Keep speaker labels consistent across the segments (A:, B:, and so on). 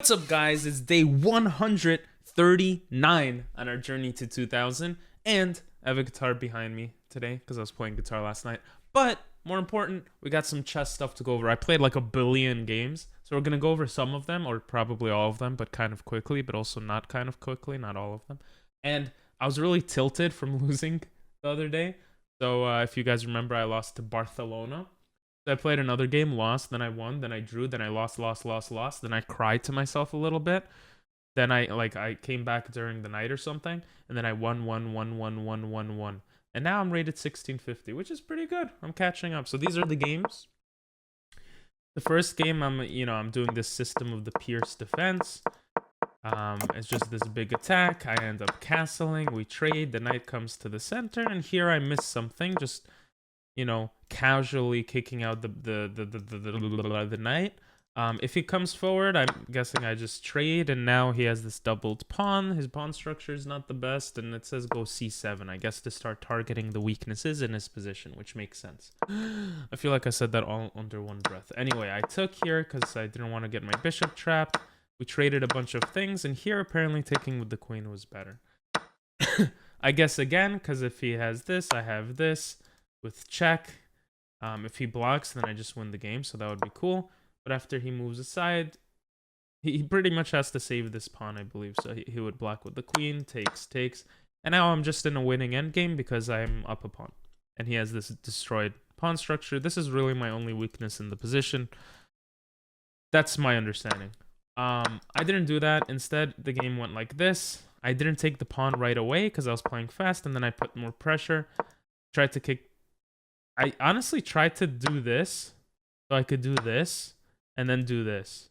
A: What's up, guys? It's day 139 on our journey to 2000, and I have a guitar behind me today because I was playing guitar last night. But more important, we got some chess stuff to go over. I played like a billion games, so we're gonna go over some of them, or probably all of them, but kind of quickly, but also not kind of quickly, not all of them. And I was really tilted from losing the other day. So if you guys remember, I lost to Barcelona. I played another game, lost, then I won, then I drew, then I lost, lost. Then I cried to myself a little bit. Then I came back during the night or something, and then I won. And now I'm rated 1650, which is pretty good. I'm catching up. So these are the games. The first game, I'm doing this system of the Pierce defense. It's just this big attack. I end up castling. We trade. The knight comes to the center, and here I miss something. Just casually kicking out the knight. If he comes forward, I'm guessing I just trade, and now he has this doubled pawn. His pawn structure is not the best, and it says go c7, I guess, to start targeting the weaknesses in his position, which makes sense. I feel like I said that all under one breath. Anyway, I took here because I didn't want to get my bishop trapped. We traded a bunch of things, and here apparently taking with the queen was better. I guess again, because if he has this, I have this with check. If he blocks, then I just win the game, so that would be cool. But after he moves aside, he pretty much has to save this pawn, I believe. So he would block with the queen, takes. And now I'm just in a winning endgame because I'm up a pawn. And he has this destroyed pawn structure. This is really my only weakness in the position. That's my understanding. I didn't do that. Instead, the game went like this. I didn't take the pawn right away because I was playing fast, and then I put more pressure. Tried to kick. I honestly tried to do this, so I could do this, and then do this.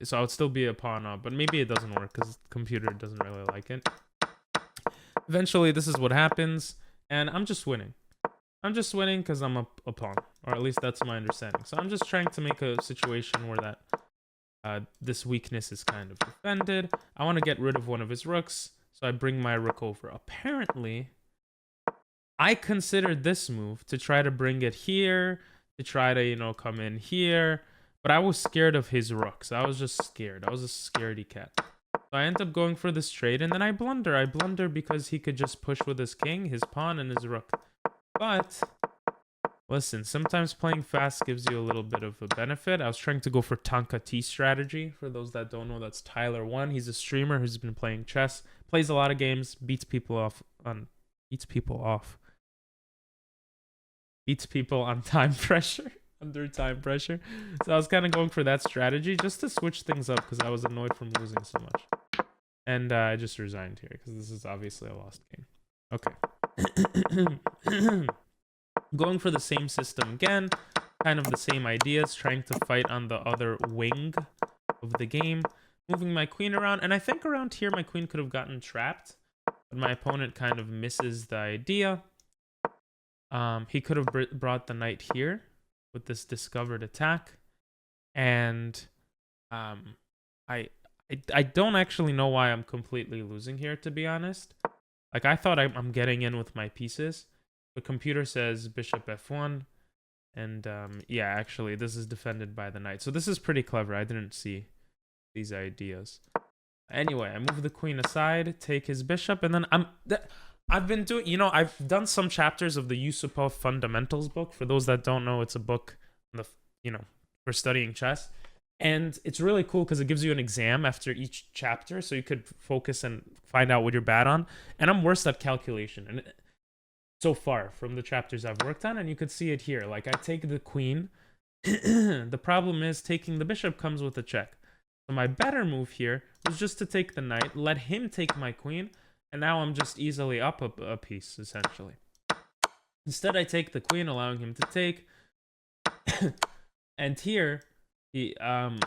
A: So I would still be a pawn up, but maybe it doesn't work because the computer doesn't really like it. Eventually, this is what happens, and I'm just winning. I'm just winning because I'm a pawn, or at least that's my understanding. So I'm just trying to make a situation where that this weakness is kind of defended. I want to get rid of one of his rooks, so I bring my rook over. Apparently, I considered this move to try to bring it here, to try to, come in here, but I was scared of his rooks. I was just scared. I was a scaredy cat. So I end up going for this trade, and then I blunder. I blunder because he could just push with his king, his pawn, and his rook. But listen, sometimes playing fast gives you a little bit of a benefit. I was trying to go for Tonka T strategy. For those that don't know, that's Tyler 1. He's a streamer who's been playing chess, plays a lot of games, beats people on time pressure, under time pressure. So I was kind of going for that strategy just to switch things up because I was annoyed from losing so much. And I just resigned here because this is obviously a lost game. Okay. Going for the same system again, kind of the same ideas, trying to fight on the other wing of the game, moving my queen around. And I think around here my queen could have gotten trapped, but my opponent kind of misses the idea. He could have brought the knight here with this discovered attack. And I don't actually know why I'm completely losing here, to be honest. Like, I thought I'm getting in with my pieces. The computer says bishop f1. And yeah, actually, this is defended by the knight. So this is pretty clever. I didn't see these ideas. Anyway, I move the queen aside, take his bishop, and then I've been doing, I've done some chapters of the Yusupov Fundamentals book. For those that don't know, it's a book, for studying chess. And it's really cool because it gives you an exam after each chapter, so you could focus and find out what you're bad on. And I'm worse at calculation, and so far from the chapters I've worked on, and you could see it here. Like, I take the queen. The problem is taking the bishop comes with a check. So my better move here was just to take the knight, let him take my queen, and now I'm just easily up a piece, essentially. Instead, I take the queen, allowing him to take. And here, I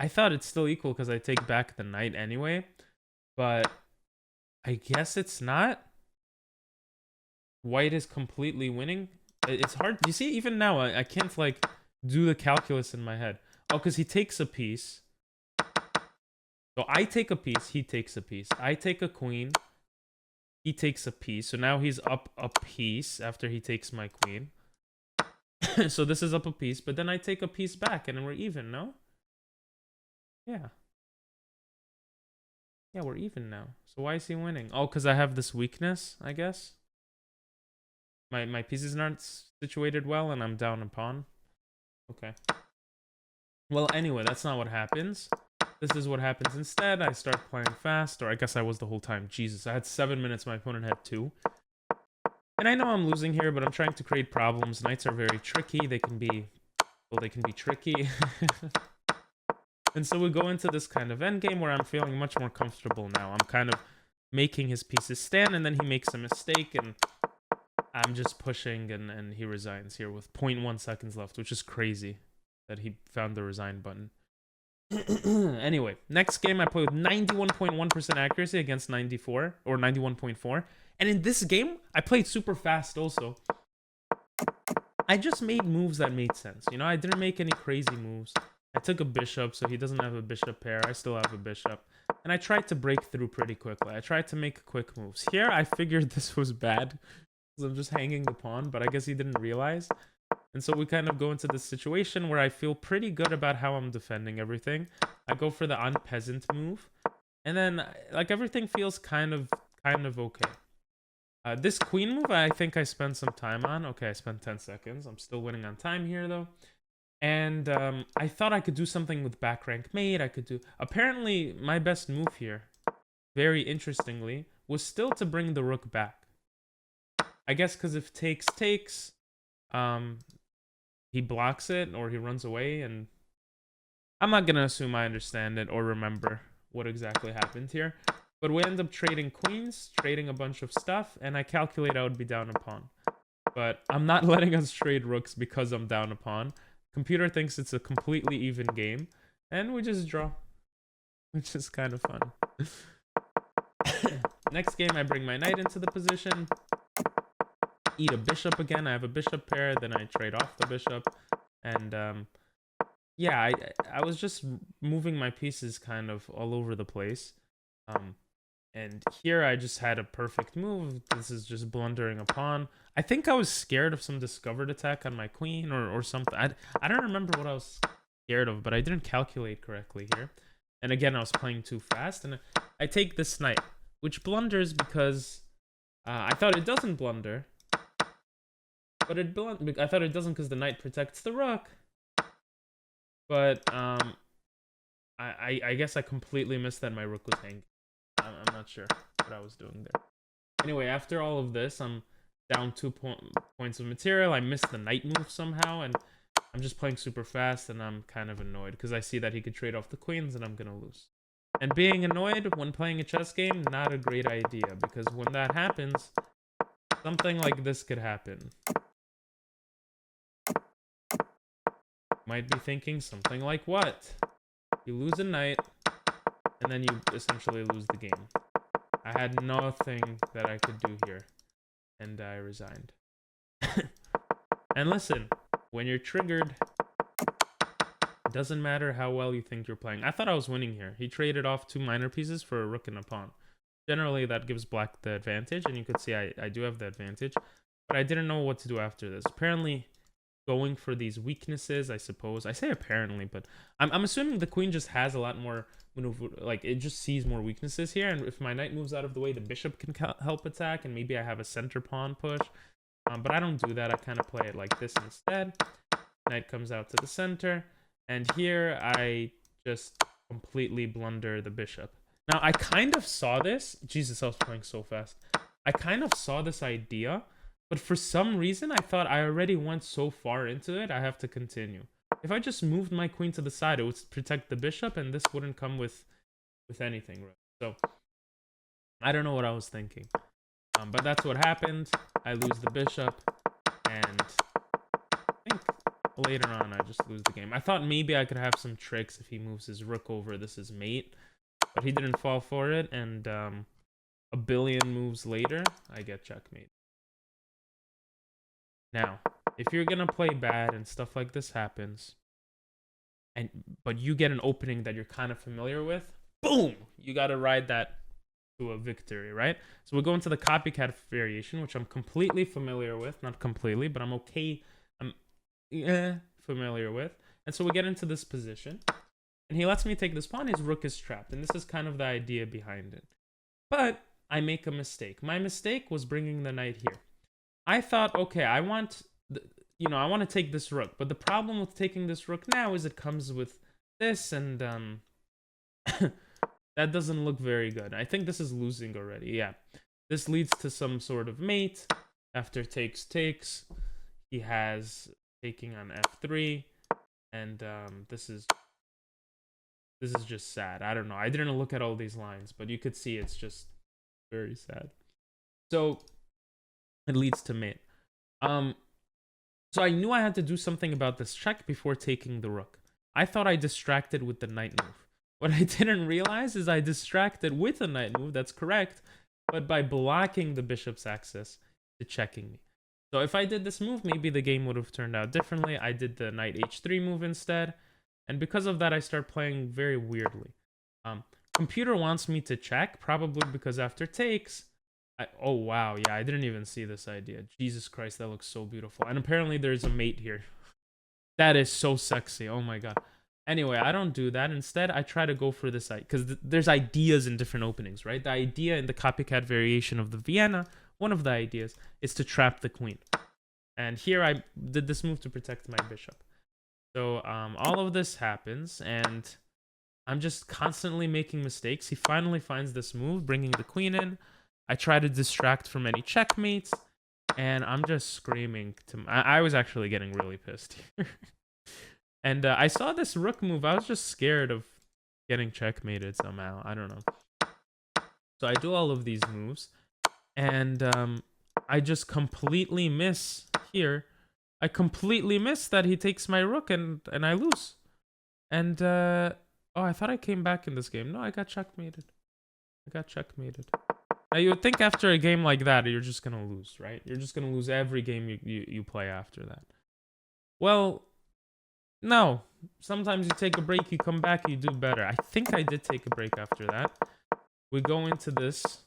A: thought it's still equal because I take back the knight anyway. But I guess it's not. White is completely winning. It's hard. You see, even now, I can't, do the calculus in my head. Oh, because he takes a piece. So I take a piece, he takes a piece. I take a queen, he takes a piece. So now he's up a piece after he takes my queen. So this is up a piece, but then I take a piece back and we're even, no? Yeah. Yeah, we're even now. So why is he winning? Oh, because I have this weakness, I guess. My pieces aren't situated well, and I'm down a pawn. Okay. Well, anyway, that's not what happens. This is what happens instead. I start playing fast, or I guess I was the whole time. Jesus, I had 7 minutes. My opponent had 2. And I know I'm losing here, but I'm trying to create problems. Knights are very tricky. They can be, well, they can be tricky. And so we go into this kind of endgame where I'm feeling much more comfortable now. I'm kind of making his pieces stand, and then he makes a mistake, and I'm just pushing, and he resigns here with 0.1 seconds left, which is crazy that he found the resign button. Anyway, next game I play with 91.1% accuracy against 94, or 91.4. And in this game, I played super fast also. I just made moves that made sense. You know, I didn't make any crazy moves. I took a bishop, so he doesn't have a bishop pair. I still have a bishop. And I tried to break through pretty quickly. I tried to make quick moves. Here, I figured this was bad, because I'm just hanging the pawn, but I guess he didn't realize. And so we kind of go into this situation where I feel pretty good about how I'm defending everything. I go for the un-peasant move. And then, like, everything feels kind of okay. This queen move, I think I spent some time on. Okay, I spent 10 seconds. I'm still winning on time here, though. And I thought I could do something with back rank mate. I could do... Apparently, my best move here, very interestingly, was still to bring the rook back. I guess because if takes, he blocks it or he runs away, and I'm not going to assume I understand it or remember what exactly happened here. But we end up trading queens, trading a bunch of stuff, and I calculate I would be down a pawn. But I'm not letting us trade rooks because I'm down a pawn. Computer thinks it's a completely even game, and we just draw, which is kind of fun. Next game, I bring my knight into the position, eat a bishop again. I have a bishop pair, then I trade off the bishop, and yeah, I was just moving my pieces kind of all over the place. And here I just had a perfect move. This is just blundering a pawn. I think I was scared of some discovered attack on my queen or something. I don't remember what I was scared of, but I didn't calculate correctly here. And again, I was playing too fast. And I take this knight, which blunders because I thought it doesn't blunder. But I thought it doesn't because the knight protects the rook. But I guess I completely missed that my rook was hanging. I'm not sure what I was doing there. Anyway, after all of this, I'm down 2 points of material. I missed the knight move somehow, and I'm just playing super fast, and I'm kind of annoyed because I see that he could trade off the queens, and I'm going to lose. And being annoyed when playing a chess game, not a great idea, because when that happens, something like this could happen. Might be thinking something like what? You lose a knight, and then you essentially lose the game. I had nothing that I could do here, and I resigned. And listen, when you're triggered, it doesn't matter how well you think you're playing. I thought I was winning here. He traded off 2 minor pieces for a rook and a pawn. Generally, that gives black the advantage, and you could see I do have the advantage, but I didn't know what to do after this. Apparently, going for these weaknesses, I suppose. I say apparently, but I'm assuming the queen just has a lot more maneuver, like it just sees more weaknesses here, and if my knight moves out of the way, the bishop can help attack, and maybe I have a center pawn push. But I don't do that. I kind of play it like this instead. Knight comes out to the center, and here I just completely blunder the bishop. Now, I kind of saw this. Jesus, I was playing so fast. I kind of saw this idea, but for some reason, I thought I already went so far into it, I have to continue. If I just moved my queen to the side, it would protect the bishop, and this wouldn't come with anything, right? So, I don't know what I was thinking. But that's what happened. I lose the bishop, and I think later on, I just lose the game. I thought maybe I could have some tricks if he moves his rook over. This is mate, but he didn't fall for it, and a billion moves later, I get checkmate. Now, if you're gonna play bad and stuff like this happens, but you get an opening that you're kind of familiar with, boom! You gotta ride that to a victory, right? So we'll go into the copycat variation, which I'm completely familiar with. Not completely, but I'm okay. I'm familiar with. And so we get into this position. and he lets me take this pawn. His rook is trapped, and this is kind of the idea behind it. But I make a mistake. My mistake was bringing the knight here. I thought, okay, I want to take this rook, but the problem with taking this rook now is it comes with this, and that doesn't look very good. I think this is losing already. Yeah, this leads to some sort of mate. After takes, he has taking on f3, and this is just sad. I don't know. I didn't look at all these lines, but you could see it's just very sad. So it leads to mate. So I knew I had to do something about this check before taking the rook. I thought I distracted with the knight move. What I didn't realize is I distracted with a knight move. That's correct, but by blocking the bishop's access to checking me. So if I did this move, maybe the game would have turned out differently. I did the knight h3 move instead, and because of that, I start playing very weirdly. Computer wants me to check, probably because after takes, oh wow, yeah, I didn't even see this idea. Jesus Christ, that looks so beautiful. And apparently there's a mate here. That is so sexy, oh my god. Anyway, I don't do that. Instead, I try to go for this, because there's ideas in different openings, right? The idea in the copycat variation of the Vienna, one of the ideas, is to trap the queen. And here I did this move to protect my bishop. So all of this happens, and I'm just constantly making mistakes. He finally finds this move, bringing the queen in. I try to distract from any checkmates, and I'm just screaming. I was actually getting really pissed here. And I saw this rook move. I was just scared of getting checkmated somehow. I don't know. So I do all of these moves, and I just completely miss here. I completely miss that he takes my rook, and I lose. And oh, I thought I came back in this game. No, I got checkmated. Now you would think after a game like that, you're just gonna lose, right? You're just gonna lose every game you play after that. Well, no. Sometimes you take a break, you come back, you do better. I think I did take a break after that. We go into this.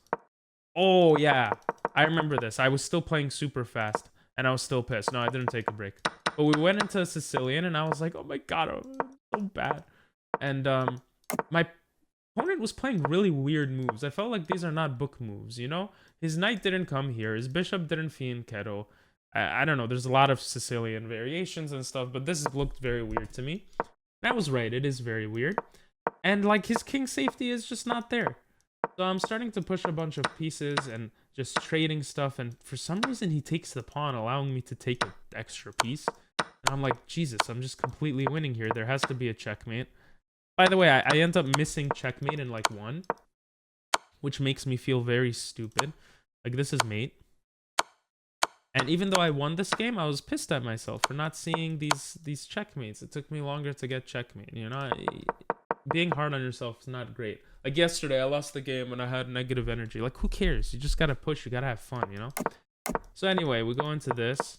A: Oh, yeah. I remember this. I was still playing super fast, and I was still pissed. No, I didn't take a break. But we went into Sicilian, and I was like, oh my god, oh, so bad. And my opponent was playing really weird moves. I felt like these are not book moves, you know? His knight didn't come here. His bishop didn't fianchetto. I don't know. There's a lot of Sicilian variations and stuff, but this looked very weird to me. I was right. It is very weird. And, like, his king safety is just not there. So I'm starting to push a bunch of pieces and just trading stuff. And for some reason, he takes the pawn, allowing me to take an extra piece. And I'm like, Jesus, I'm just completely winning here. There has to be a checkmate. By the way, I end up missing checkmate in, like, one, which makes me feel very stupid. Like, this is mate. And even though I won this game, I was pissed at myself for not seeing these checkmates. It took me longer to get checkmate. You know, being hard on yourself is not great. Like yesterday, I lost the game and I had negative energy. Like, who cares? You just gotta push. You gotta have fun, you know? So anyway, we go into this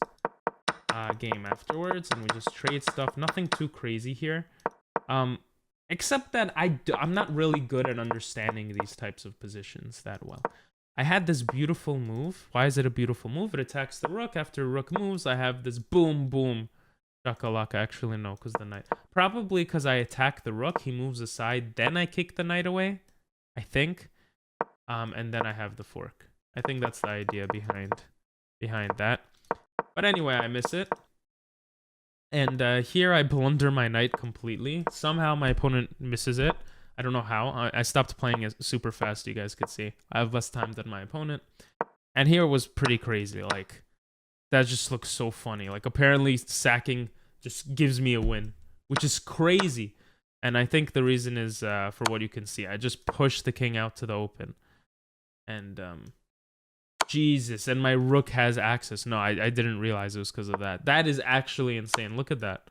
A: game afterwards, and we just trade stuff. Nothing too crazy here. Except that I'm not really good at understanding these types of positions that well. I had this beautiful move. Why is it a beautiful move? It attacks the rook. After rook moves, I have this boom, boom. Shakalaka. Actually, no, because the knight. Probably because I attack the rook. He moves aside. Then I kick the knight away, I think. And then I have the fork. I think that's the idea behind that. But anyway, I miss it. And here I blunder my knight completely. Somehow my opponent misses it. I don't know how. I stopped playing it super fast, you guys could see. I have less time than my opponent. And here it was pretty crazy. Like, that just looks so funny. Like, apparently sacking just gives me a win, which is crazy. And I think the reason is, for what you can see, I just pushed the king out to the open. And, Jesus, and my rook has access. No, I didn't realize it was because of that. That is actually insane. Look at that.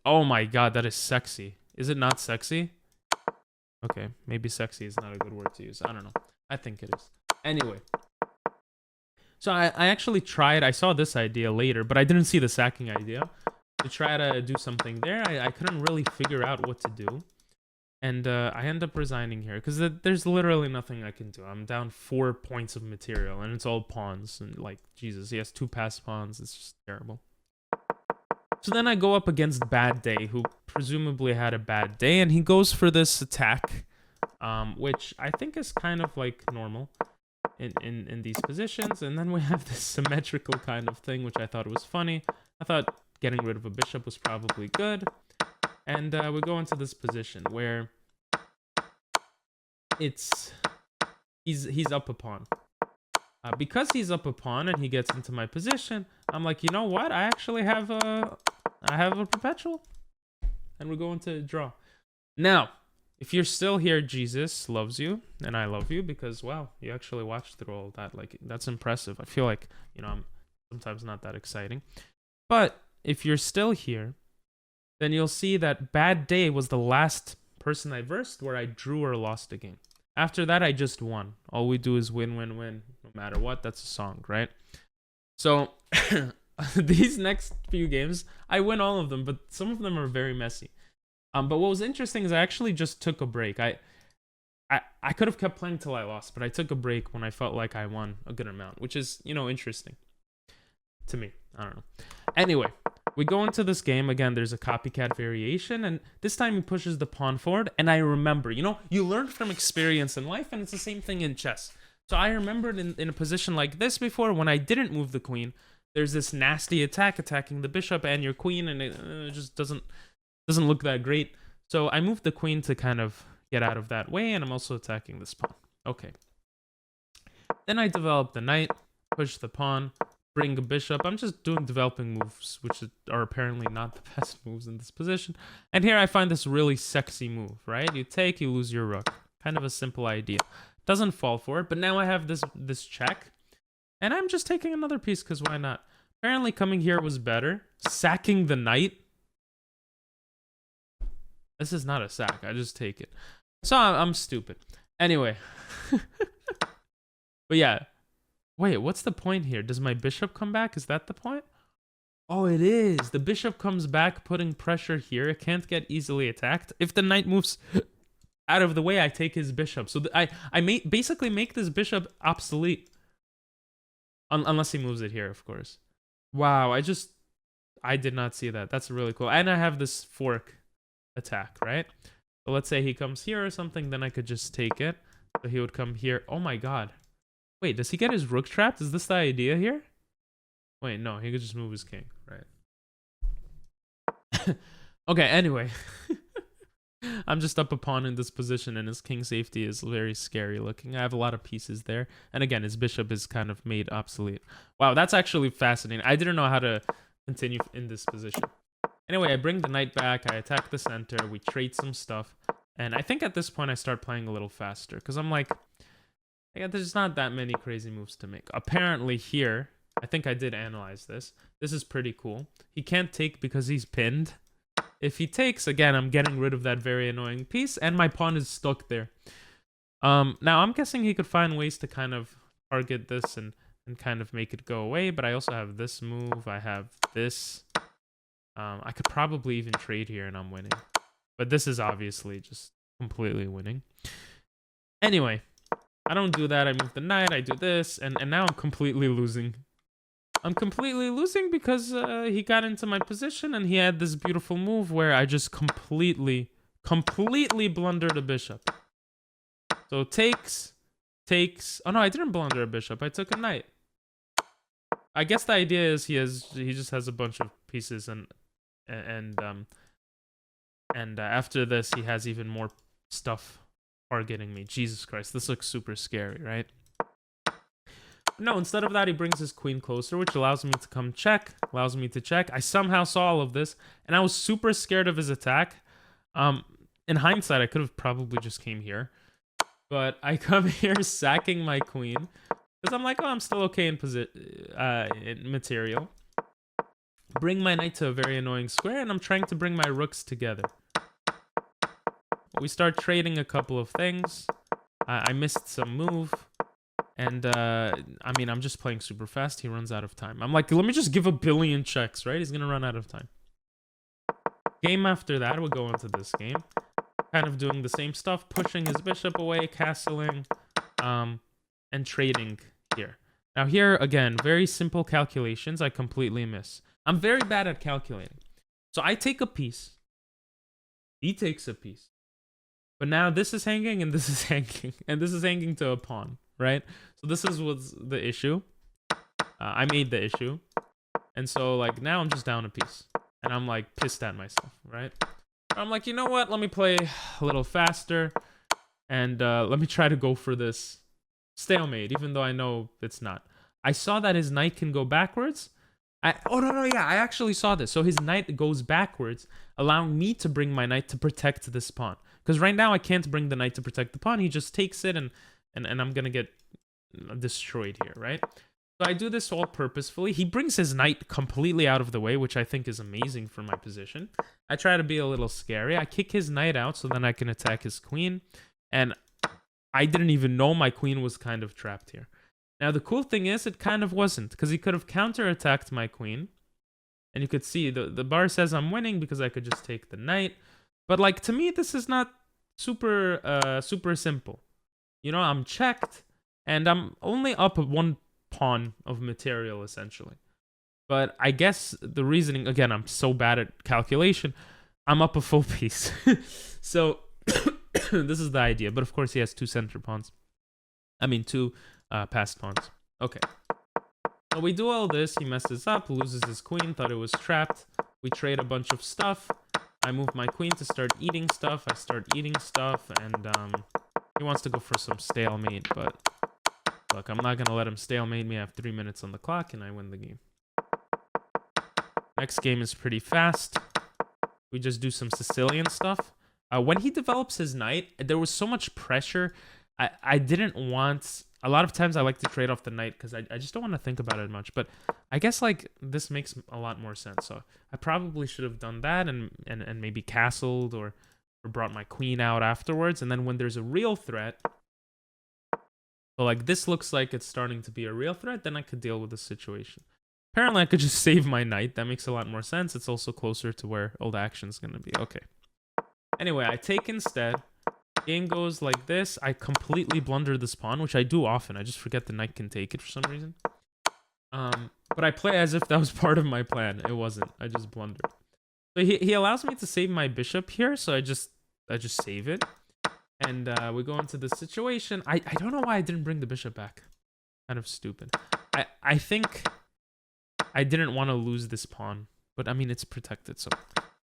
A: Oh my god, that is sexy. Is it not sexy? Okay, maybe sexy is not a good word to use. I don't know. I think it is. Anyway. So I actually tried. I saw this idea later, but I didn't see the sacking idea. To try to do something there, I couldn't really figure out what to do. And I end up resigning here, because there's literally nothing I can do. I'm down 4 points of material, and it's all pawns. And, like, Jesus, he has 2 passed pawns. It's just terrible. So then I go up against Bad Day, who presumably had a bad day, and he goes for this attack, which I think is kind of like normal in these positions. And then we have this symmetrical kind of thing, which I thought was funny. I thought getting rid of a bishop was probably good. And we go into this position where he's up a pawn. Because he's up a pawn and he gets into my position, I'm like, you know what? I actually have a perpetual, and we're going to draw. Now, if you're still here, Jesus loves you, and I love you because, wow, you actually watched through all that. Like, that's impressive. I feel like, I'm sometimes not that exciting. But if you're still here, then you'll see that Bad Day was the last person I versed where I drew or lost a game. After that, I just won. All we do is win, win, win, no matter what. That's a song, right? So these next few games, I win all of them, but some of them are very messy. But what was interesting is I actually just took a break. I could have kept playing till I lost, but I took a break when I felt like I won a good amount, which is, interesting to me. I don't know. Anyway, we go into this game. Again, there's a copycat variation, and this time he pushes the pawn forward, and I remember, you learn from experience in life, and it's the same thing in chess. So I remembered in a position like this before, when I didn't move the queen, there's this nasty attack attacking the bishop and your queen, and it just doesn't look that great. So I moved the queen to kind of get out of that way, and I'm also attacking this pawn. Okay. Then I develop the knight, push the pawn, bring a bishop. I'm just doing developing moves, which are apparently not the best moves in this position. And here I find this really sexy move, right? You take, you lose your rook. Kind of a simple idea. Doesn't fall for it, but now I have this check, and I'm just taking another piece because why not? Apparently coming here was better. Sacking the knight. This is not a sack. I just take it. So I'm stupid. Anyway. But yeah. Wait, what's the point here? Does my bishop come back? Is that the point? Oh, it is. The bishop comes back, putting pressure here. It can't get easily attacked. If the knight moves out of the way, I take his bishop. So I basically make this bishop obsolete. Unless he moves it here, of course. Wow, I did not see that. That's really cool. And I have this fork attack, right? So let's say he comes here or something, then I could just take it. So he would come here. Oh my god. Wait, does he get his rook trapped? Is this the idea here? Wait, no, he could just move his king, right? Okay, anyway. I'm just up a pawn in this position, and his king safety is very scary looking. I have a lot of pieces there. And again, his bishop is kind of made obsolete. Wow, that's actually fascinating. I didn't know how to continue in this position. Anyway, I bring the knight back. I attack the center. We trade some stuff. And I think at this point, I start playing a little faster. Because I'm like, there's not that many crazy moves to make. Apparently here, I think I did analyze this. This is pretty cool. He can't take because he's pinned. If he takes, again, I'm getting rid of that very annoying piece, and my pawn is stuck there. Now, I'm guessing he could find ways to kind of target this and kind of make it go away, but I also have this move. I have this. I could probably even trade here, and I'm winning. But this is obviously just completely winning. Anyway, I don't do that. I move the knight. I do this, and now I'm completely losing. I'm completely losing because he got into my position, and he had this beautiful move where I just completely blundered a bishop. So takes. Oh no, I didn't blunder a bishop. I took a knight. I guess the idea is he just has a bunch of pieces, and after this he has even more stuff targeting me. Jesus Christ, this looks super scary, right? No, instead of that, he brings his queen closer, which allows me to come check, allows me to check. I somehow saw all of this, and I was super scared of his attack. In hindsight, I could have probably just came here. But I come here sacking my queen, because I'm like, oh, I'm still okay in material. Bring my knight to a very annoying square, and I'm trying to bring my rooks together. We start trading a couple of things. I missed some move. And, I mean, I'm just playing super fast. He runs out of time. I'm like, let me just give a billion checks, right? He's going to run out of time. Game after that, we'll go into this game. Kind of doing the same stuff, pushing his bishop away, castling, and trading here. Now here, again, very simple calculations I completely miss. I'm very bad at calculating. So I take a piece. He takes a piece. But now this is hanging and this is hanging. And this is hanging to a pawn, right? So this was the issue. I made the issue. And so, like, now I'm just down a piece. And I'm, like, pissed at myself, right? I'm like, you know what? Let me play a little faster. And let me try to go for this stalemate, even though I know it's not. I saw that his knight can go backwards. Oh, no, I actually saw this. So his knight goes backwards, allowing me to bring my knight to protect this pawn. Because right now I can't bring the knight to protect the pawn. He just takes it, and I'm going to get destroyed here, right? So I do this all purposefully. He brings his knight completely out of the way, which I think is amazing for my position. I try to be a little scary. I kick his knight out so then I can attack his queen. And I didn't even know my queen was kind of trapped here. Now, the cool thing is it kind of wasn't, because he could have counterattacked my queen. And you could see the bar says I'm winning because I could just take the knight. But, like, to me, this is not super simple. You know, I'm checked, and I'm only up one pawn of material, essentially. But I guess the reasoning, again, I'm so bad at calculation, I'm up a full piece. So this is the idea. But of course he has two center pawns. I mean, two passed pawns. Okay. So we do all this. He messes up, loses his queen, thought it was trapped. We trade a bunch of stuff. I move my queen to start eating stuff. I start eating stuff, and he wants to go for some stalemate, but look, I'm not going to let him stalemate me. I have 3 minutes on the clock, and I win the game. Next game is pretty fast. We just do some Sicilian stuff. When he develops his knight, there was so much pressure. I didn't want... A lot of times I like to trade off the knight because I just don't want to think about it much. But I guess, like, this makes a lot more sense. So I probably should have done that and maybe castled or brought my queen out afterwards. And then when there's a real threat... So, like, this looks like it's starting to be a real threat, then I could deal with the situation. Apparently, I could just save my knight. That makes a lot more sense. It's also closer to where all the action's going to be. Okay. Anyway, I take instead. Game goes like this. I completely blunder this pawn, which I do often. I just forget the knight can take it for some reason. But I play as if that was part of my plan. It wasn't. I just blundered. So he allows me to save my bishop here, so I just save it. And we go into the situation. I don't know why I didn't bring the bishop back. Kind of stupid. I think I didn't want to lose this pawn. But, I mean, it's protected, so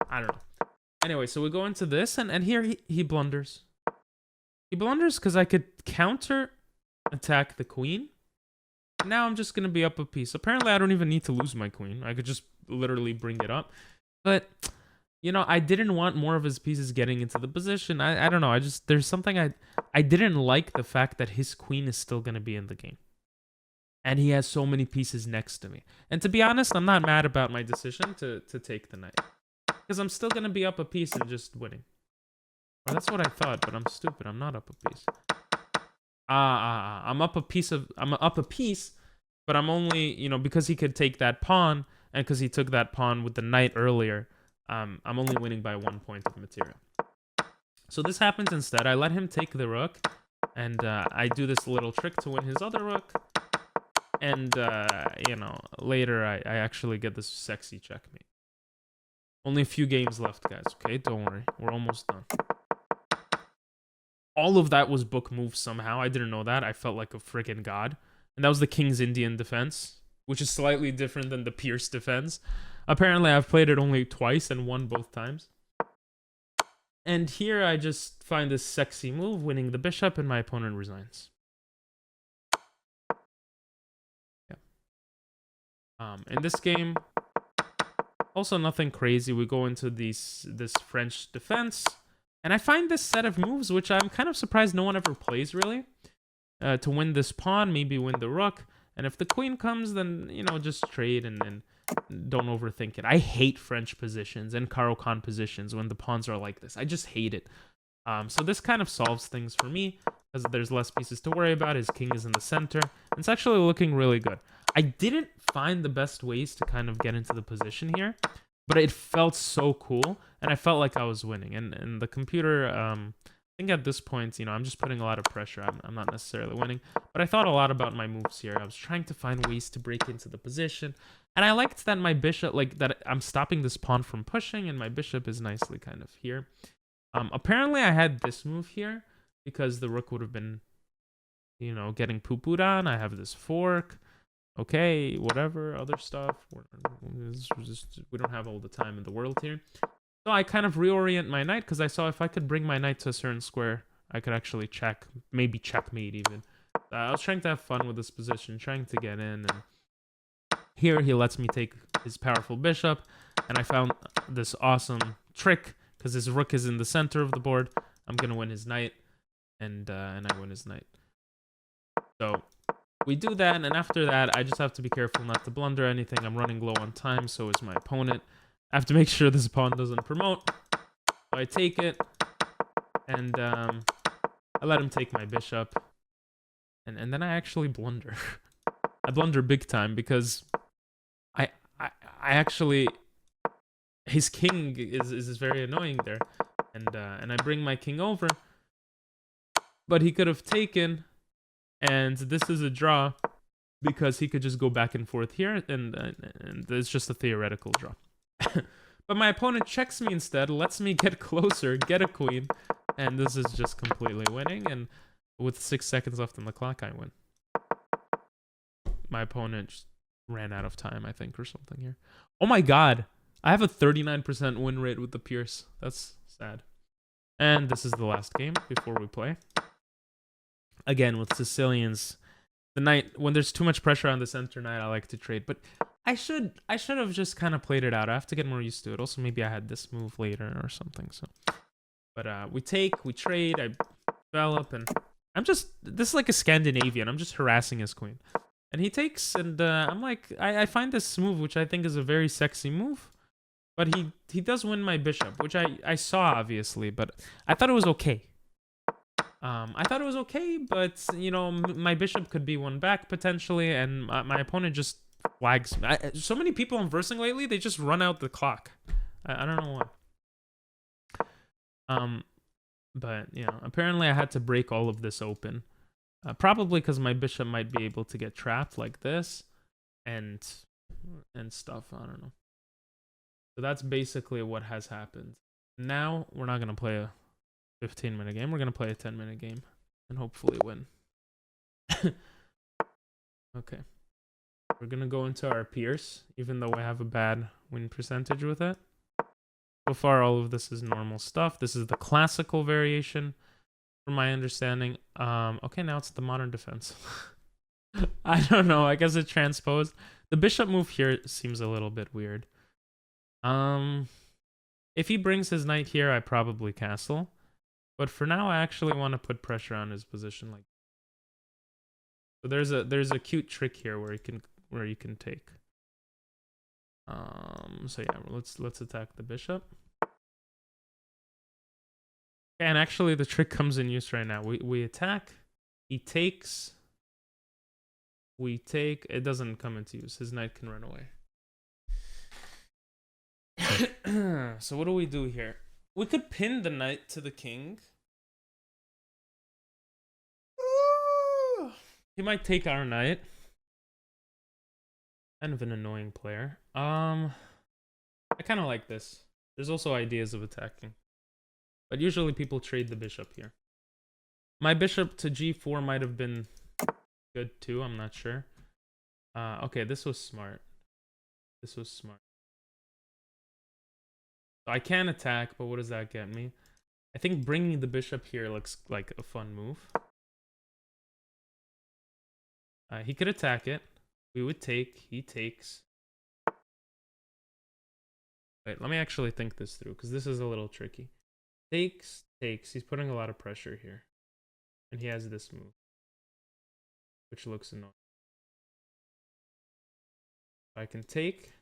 A: I don't know. Anyway, so we go into this, and here he blunders. He blunders because I could counter-attack the queen. Now I'm just going to be up a piece. Apparently, I don't even need to lose my queen. I could just literally bring it up. But... You know, I didn't want more of his pieces getting into the position. I don't know. There's something I didn't like the fact that his queen is still going to be in the game. And he has so many pieces next to me. And to be honest, I'm not mad about my decision to take the knight. Because I'm still going to be up a piece and just winning. Well, that's what I thought, but I'm stupid. I'm not up a piece. I'm up a piece, but I'm only, you know, because he could take that pawn, and because he took that pawn with the knight earlier, I'm only winning by 1 point of material. So this happens instead. I let him take the rook, and I do this little trick to win his other rook. And, you know, later I actually get this sexy checkmate. Only a few games left, guys, okay? Don't worry. We're almost done. All of that was book moves somehow. I didn't know that. I felt like a freaking god. And that was the King's Indian defense, which is slightly different than the Pierce defense. Apparently, I've played it only twice and won both times. And here, I just find this sexy move, winning the bishop, and my opponent resigns. Yeah. In this game, also nothing crazy. We go into this French defense, and I find this set of moves, which I'm kind of surprised no one ever plays, really. To win this pawn, maybe win the rook. And if the queen comes, then, you know, just trade and don't overthink it. I hate French positions and Caro-Kann positions when the pawns are like this. I just hate it. So this kind of solves things for me because there's less pieces to worry about. His king is in the center. It's actually looking really good. I didn't find the best ways to kind of get into the position here, but it felt so cool, and I felt like I was winning. And the computer, I think at this point, you know, I'm just putting a lot of pressure. I'm not necessarily winning, but I thought a lot about my moves here. I was trying to find ways to break into the position, and I liked that my bishop, like that I'm stopping this pawn from pushing, and my bishop is nicely kind of here. Apparently I had this move here because the rook would have been, you know, getting poo-pooed on. I have this fork. Okay, whatever, other stuff. We don't have all the time in the world here. So I kind of reorient my knight because I saw if I could bring my knight to a certain square, I could actually check, maybe checkmate even. I was trying to have fun with this position, trying to get in. And here he lets me take his powerful bishop, and I found this awesome trick because his rook is in the center of the board. I'm gonna win his knight, and I win his knight. So we do that, and after that, I just have to be careful not to blunder anything. I'm running low on time, so is my opponent. I have to make sure this pawn doesn't promote. So I take it, and I let him take my bishop. And then I actually blunder. I blunder big time because I actually... His king is very annoying there. And I bring my king over. But he could have taken, and this is a draw because he could just go back and forth here, and it's just a theoretical draw. But my opponent checks me instead, lets me get closer, get a queen, and this is just completely winning. And with 6 seconds left on the clock, I win. My opponent just ran out of time, I think, or something here. Oh my god! I have a 39% win rate with the Pierce. That's sad. And this is the last game before we play. Again, with Sicilians, the knight, when there's too much pressure on the center knight, I like to trade. But I should have just kind of played it out. I have to get more used to it. Also, maybe I had this move later or something. So, but we take, we trade, I develop, and I'm just, this is like a Scandinavian. I'm just harassing his queen. And he takes, and I'm like, I find this move, which I think is a very sexy move. But he does win my bishop, which I saw, obviously, but I thought it was okay. I thought it was okay, but, you know, my bishop could be won back, potentially, and my opponent just flags me. So many people I'm versing lately, they just run out the clock. I don't know why. But, you know, apparently I had to break all of this open. Probably because my bishop might be able to get trapped like this, and stuff, I don't know. So that's basically what has happened. Now, we're not going to play a 15-minute game. We're going to play a 10-minute game and hopefully win. Okay. We're going to go into our Pierce, even though I have a bad win percentage with it. So far, all of this is normal stuff. This is the classical variation, from my understanding. Okay, now it's the modern defense. I don't know. I guess it transposed. The bishop move here seems a little bit weird. If he brings his knight here, I probably castle. But for now, I actually want to put pressure on his position. Like, so there's a cute trick here where you can take. So yeah, let's attack the bishop. And actually, the trick comes in use right now. We attack. He takes. We take. It doesn't come into use. His knight can run away. So what do we do here? We could pin the knight to the king. He might take our knight. Kind of an annoying player. I kind of like this. There's also ideas of attacking. But usually people trade the bishop here. My bishop to g4 might have been good too. I'm not sure. Okay, this was smart. This was smart. So I can attack, but what does that get me? I think bringing the bishop here looks like a fun move. He could attack it. We would take. He takes. Wait, let me actually think this through, because this is a little tricky. Takes, takes. He's putting a lot of pressure here. And he has this move, which looks annoying. I can take,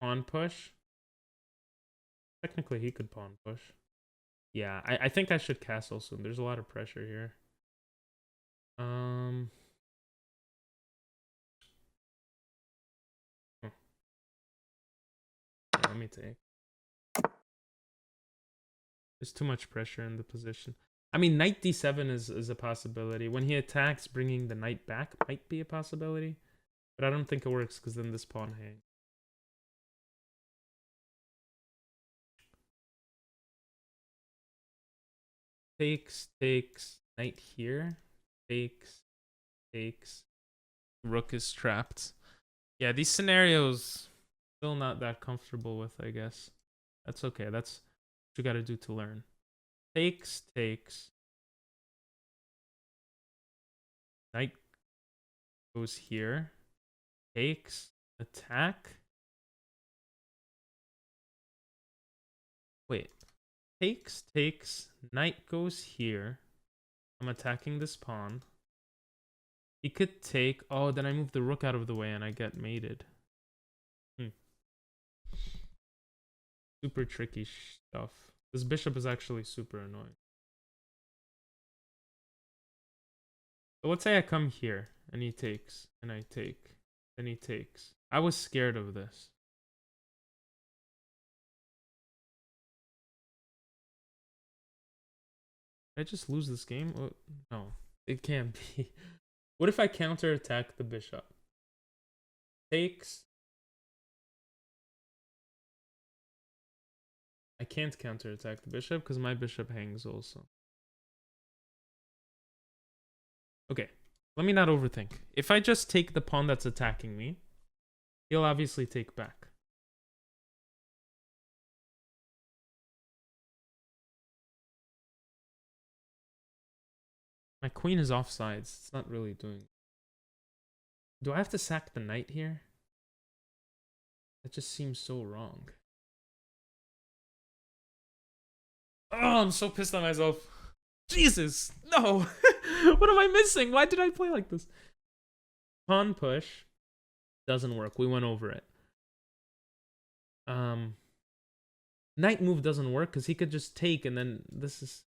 A: pawn push. Technically, he could pawn push. Yeah, I think I should castle soon. There's a lot of pressure here. Oh. Yeah, let me take. There's too much pressure in the position. I mean, knight d7 is a possibility. When he attacks, bringing the knight back might be a possibility. But I don't think it works because then this pawn hangs. Takes, knight here. Takes. Rook is trapped. Yeah, these scenarios, still not that comfortable with, I guess. That's okay. That's what you gotta do to learn. Takes. Knight goes here. Takes. Attack. Wait. Takes. Knight goes here. I'm attacking this pawn. He could take... Oh, then I move the rook out of the way and I get mated. Super tricky stuff. This bishop is actually super annoying. So let's say I come here and he takes, and I take, and he takes. I was scared of this. Did I just lose this game? Oh, no, it can't be. What if I counterattack the bishop? Takes. I can't counterattack the bishop because my bishop hangs also. Okay, let me not overthink. If I just take the pawn that's attacking me, he'll obviously take back. My queen is offsides. It's not really doing... Do I have to sack the knight here? That just seems so wrong. Oh, I'm so pissed at myself. Jesus, no. What am I missing? Why did I play like this? Pawn push doesn't work. We went over it. Knight move doesn't work because he could just take and then this is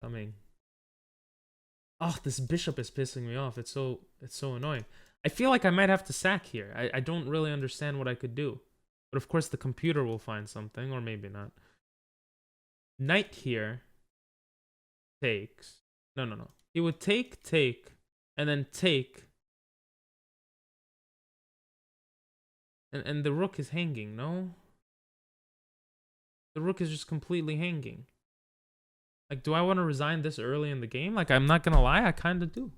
A: coming. Oh, this bishop is pissing me off. It's so annoying. I feel like I might have to sack here. I don't really understand what I could do. But of course the computer will find something, or maybe not. Knight here takes. No. He would take, and then take. And the rook is hanging, no? The rook is just completely hanging. Like, do I want to resign this early in the game? Like, I'm not gonna lie, I kind of do.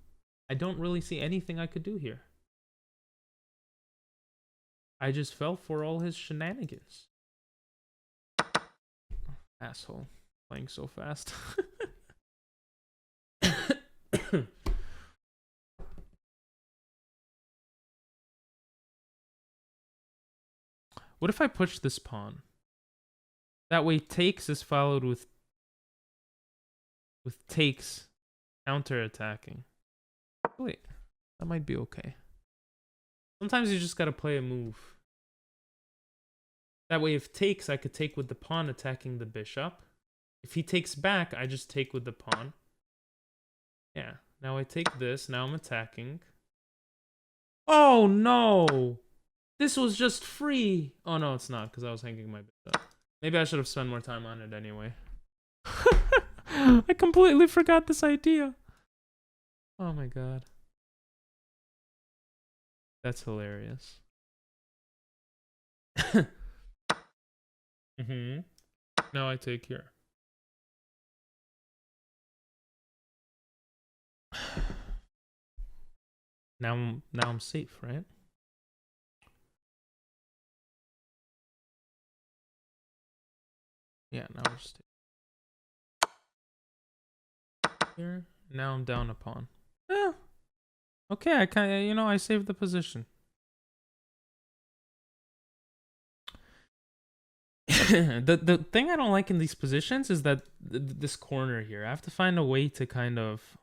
A: I don't really see anything I could do here. I just fell for all his shenanigans. Asshole. Playing so fast. What if I push this pawn? That way takes is followed with takes counter-attacking. Wait, that might be okay. Sometimes you just gotta play a move. That way if takes, I could take with the pawn attacking the bishop. If he takes back, I just take with the pawn. Yeah, now I take this, now I'm attacking. Oh no! This was just free! Oh no, it's not, because I was hanging my bishop. Maybe I should have spent more time on it anyway. I completely forgot this idea. Oh my god. That's hilarious. Now I take here. Now I'm safe, right? Yeah, now I'll just take here. Now I'm down a pawn. Yeah. Okay, I kind of, I saved the position. The thing I don't like in these positions is that this corner here. I have to find a way to kind of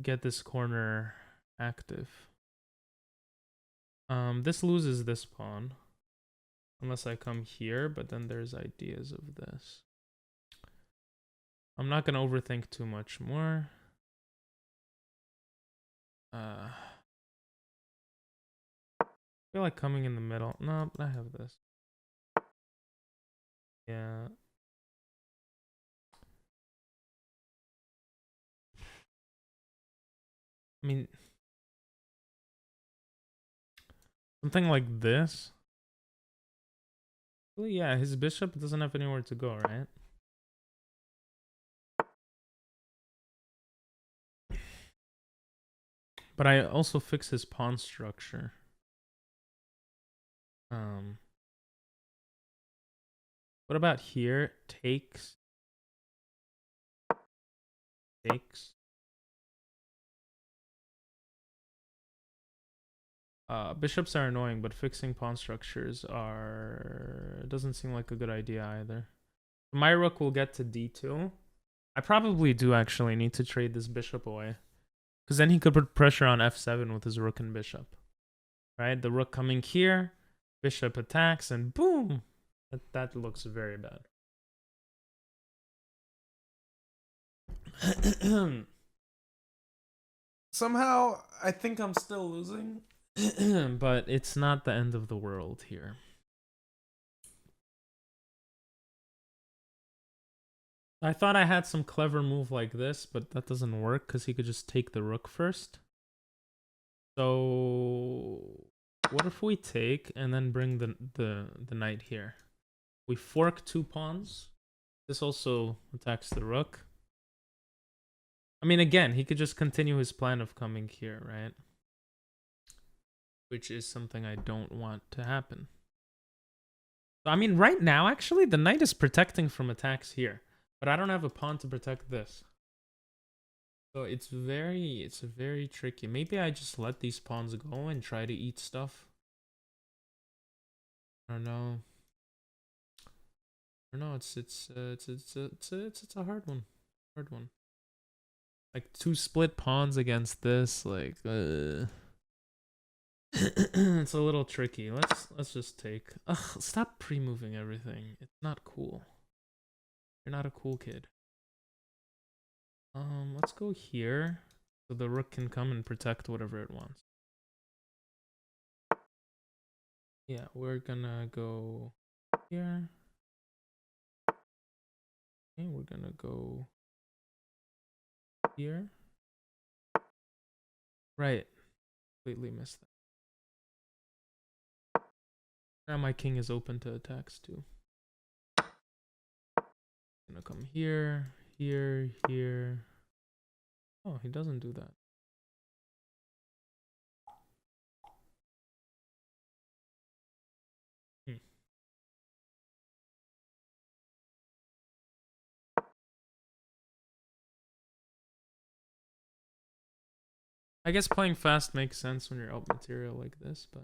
A: get this corner active. This loses this pawn. Unless I come here, but then there's ideas of this. I'm not going to overthink too much more. I feel like coming in the middle. No, I have this. Yeah. I mean, something like this. Well, yeah, his bishop doesn't have anywhere to go, right? But I also fix his pawn structure. What about here? Takes. Takes. Bishops are annoying, but fixing pawn structures are doesn't seem like a good idea either. My rook will get to d2. I probably do actually need to trade this bishop away, because then he could put pressure on f7 with his rook and bishop. Right? The rook coming here, bishop attacks, and boom! That looks very bad. Somehow, I think I'm still losing, but it's not the end of the world here. I thought I had some clever move like this, but that doesn't work because he could just take the rook first. So what if we take and then bring the knight here? We fork 2 pawns. This also attacks the rook. I mean, again, he could just continue his plan of coming here, right? Which is something I don't want to happen. So, I mean, right now, actually, the knight is protecting from attacks here. But I don't have a pawn to protect this. So it's very tricky. Maybe I just let these pawns go and try to eat stuff. I don't know. I don't know. It's a hard one. Hard one. Like 2 split pawns against this, like it's a little tricky. Let's just take. Ugh, stop pre-moving everything. It's not cool. You're not a cool kid. Let's go here so the rook can come and protect whatever it wants. Yeah, we're gonna go here. Okay, we're gonna go here. Right. Completely missed that. Now my king is open to attacks too. Gonna come here, here, here. Oh, he doesn't do that. I guess playing fast makes sense when you're out material like this, but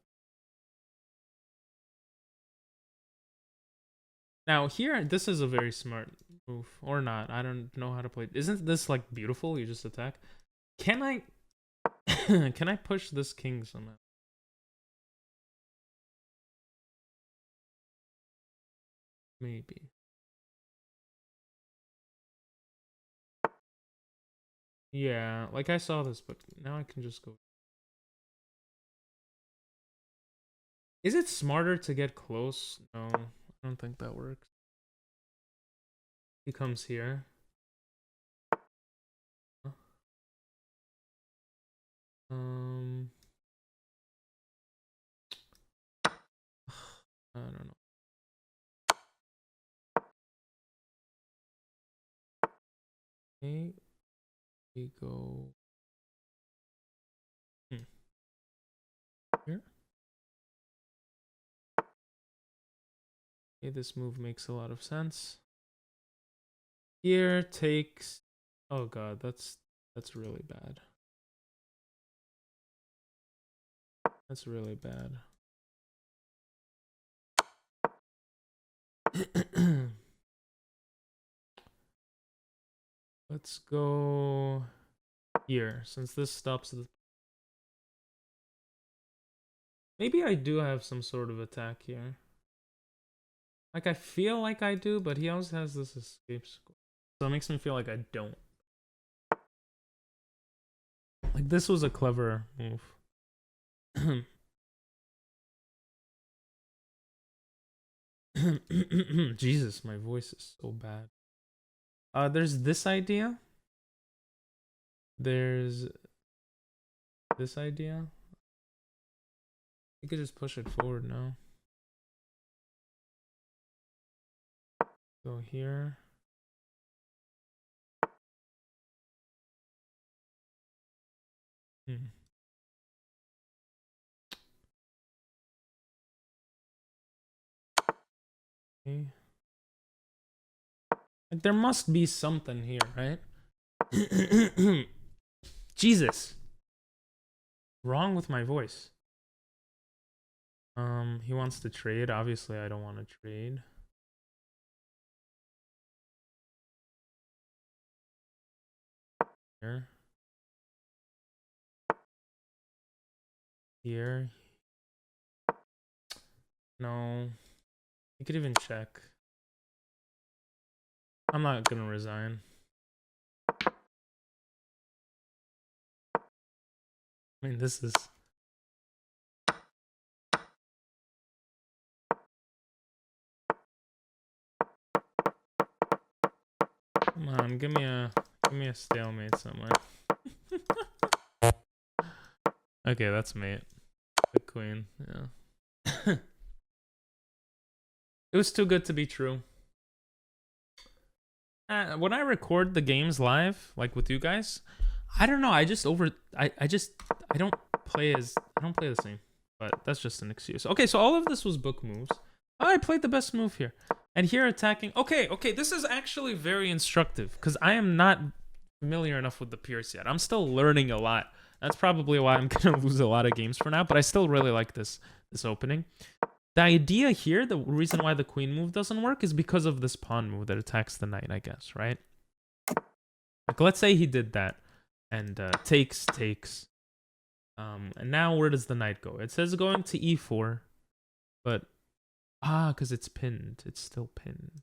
A: now here, this is a very smart move, or not. I don't know how to play. Isn't this like beautiful? You just attack. Can I? Can I push this king somehow? Maybe. Yeah, like I saw this, but now I can just go. Is it smarter to get close? No, I don't think that works. He comes here. Um, I don't know. Okay, we go here. Okay, this move makes a lot of sense. Here takes. Oh god, that's really bad. That's really bad. Let's go here, since this stops the... Maybe I do have some sort of attack here. Like, I feel like I do, but he always has this escape score. So it makes me feel like I don't. Like, this was a clever move. Jesus, my voice is so bad. There's this idea. There's this idea. You could just push it forward now. Go here. Okay. Like there must be something here, right? Jesus. Wrong with my voice. He wants to trade. Obviously, I don't want to trade. Here. Here. No. You could even check. I'm not gonna resign. I mean, this is... Come on, give me a stalemate somewhere. Okay, that's mate. The queen, yeah. It was too good to be true. When I record the games live, like with you guys, I don't know. I don't play the same. But that's just an excuse. Okay, so all of this was book moves. Oh, I played the best move here. And here attacking. Okay, this is actually very instructive because I am not familiar enough with the Pierce yet. I'm still learning a lot. That's probably why I'm gonna lose a lot of games for now, but I still really like this opening. The idea here, the reason why the queen move doesn't work is because of this pawn move that attacks the knight, I guess, right? Like, let's say he did that and takes. And now where does the knight go? It says going to e4, but because it's pinned. It's still pinned.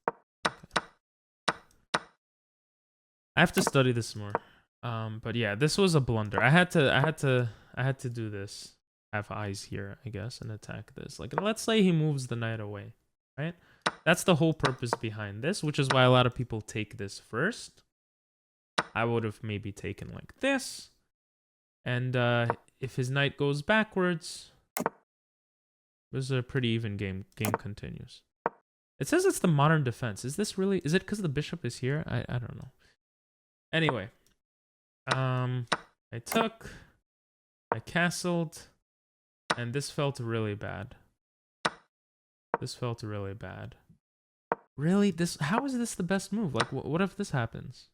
A: Okay. I have to study this more. But yeah, this was a blunder. I had to do this. Have eyes here, I guess, and attack this. Like, let's say he moves the knight away, right? That's the whole purpose behind this, which is why a lot of people take this first. I would have maybe taken like this. And if his knight goes backwards, this is a pretty even game. Game continues. It says it's the modern defense. Is this really... Is it because the bishop is here? I don't know. Anyway. I took... I castled... And this felt really bad. This felt really bad. Really? How is this the best move? Like, what if this happens?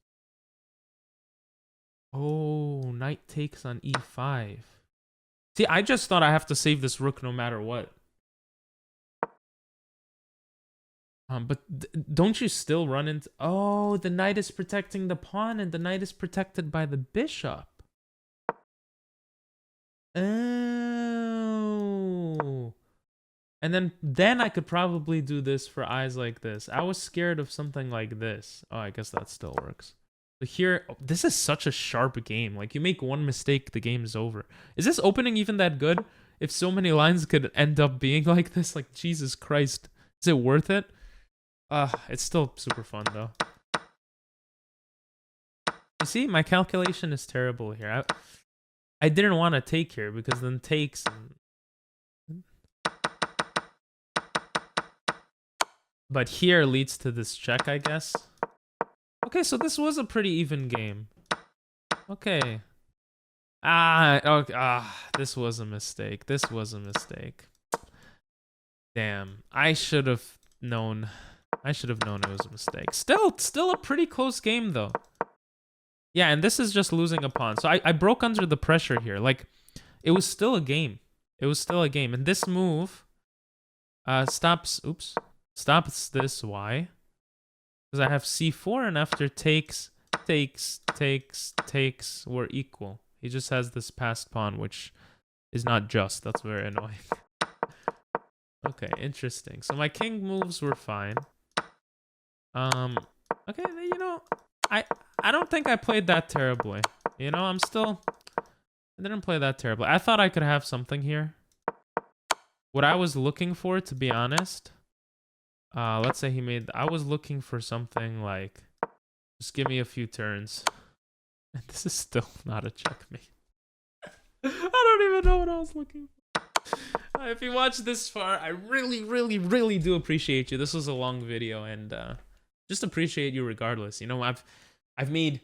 A: Oh, knight takes on e5. See, I just thought I have to save this rook no matter what. But don't you still run into... Oh, the knight is protecting the pawn and the knight is protected by the bishop. Oh. And then I could probably do this for eyes like this. I was scared of something like this. Oh, I guess that still works. So here, this is such a sharp game. Like, you make one mistake, the game is over. Is this opening even that good? If so many lines could end up being like this, like, Jesus Christ. Is it worth it? It's still super fun, though. You see, my calculation is terrible here. I didn't want to take here because then takes... But here leads to this check, I guess. Okay, so this was a pretty even game. Okay. Okay. This was a mistake. This was a mistake. Damn. I should have known. I should have known it was a mistake. Still a pretty close game, though. Yeah, and this is just losing a pawn. So I broke under the pressure here. Like, it was still a game. It was still a game. And this move stops... Oops. Stops this. Why? Because I have c4, and after takes, we're equal. He just has this passed pawn, which is not just. That's very annoying. Okay, interesting. So my king moves were fine. Okay, you know, I don't think I played that terribly. You know, I didn't play that terribly. I thought I could have something here. What I was looking for, to be honest... let's say he made... I was looking for something like... Just give me a few turns. And this is still not a checkmate. don't even know what I was looking for. If you watched this far, I really, really, really do appreciate you. This was a long video, and just appreciate you regardless. You know, I've made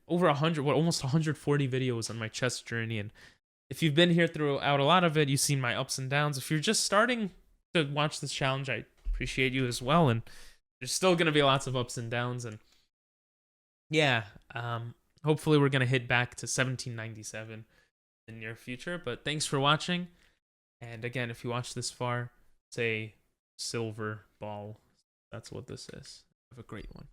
A: over 100, almost 140 videos on my chess journey, and if you've been here throughout a lot of it, you've seen my ups and downs. If you're just starting to watch this challenge, I appreciate you as well, and there's still gonna be lots of ups and downs, and yeah, hopefully we're gonna hit back to 1797 in the near future. But thanks for watching, and again, if you watch this far, say silver ball. That's what this is. Have a great one.